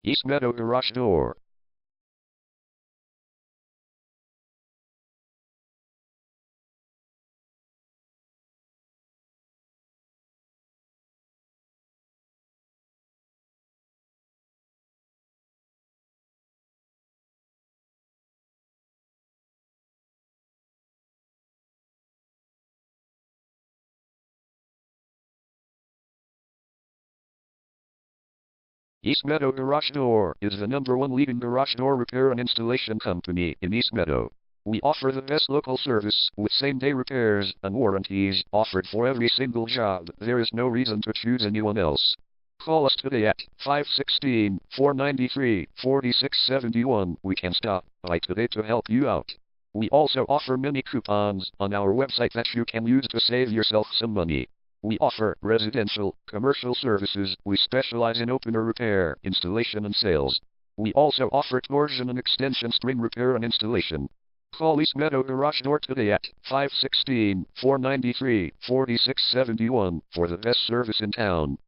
East Meadow garage door. East Meadow Garage Door is the #1 leading garage door repair and installation company in East Meadow. We offer the best local service with same-day repairs and warranties offered for every single job. There is no reason to choose anyone else. Call us today at 516-493-4671. We can stop by today to help you out. We also offer many coupons on our website that you can use to save yourself some money. We offer residential, commercial services. We specialize in opener repair, installation and sales. We also offer torsion and extension spring repair and installation. Call East Meadow Garage Door today at 516-493-4671 for the best service in town.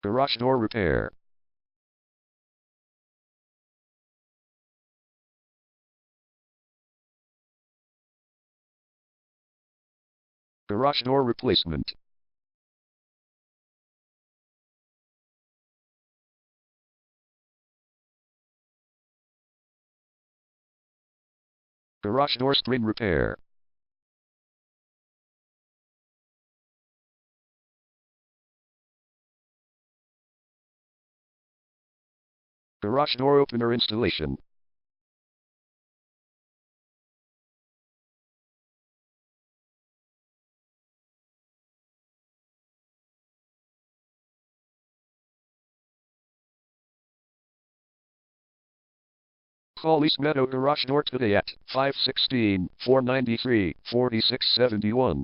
Garage door repair. Garage door replacement. Garage door spring repair. Garage door opener installation. Call East Meadow Garage Door today at 516-493-4671.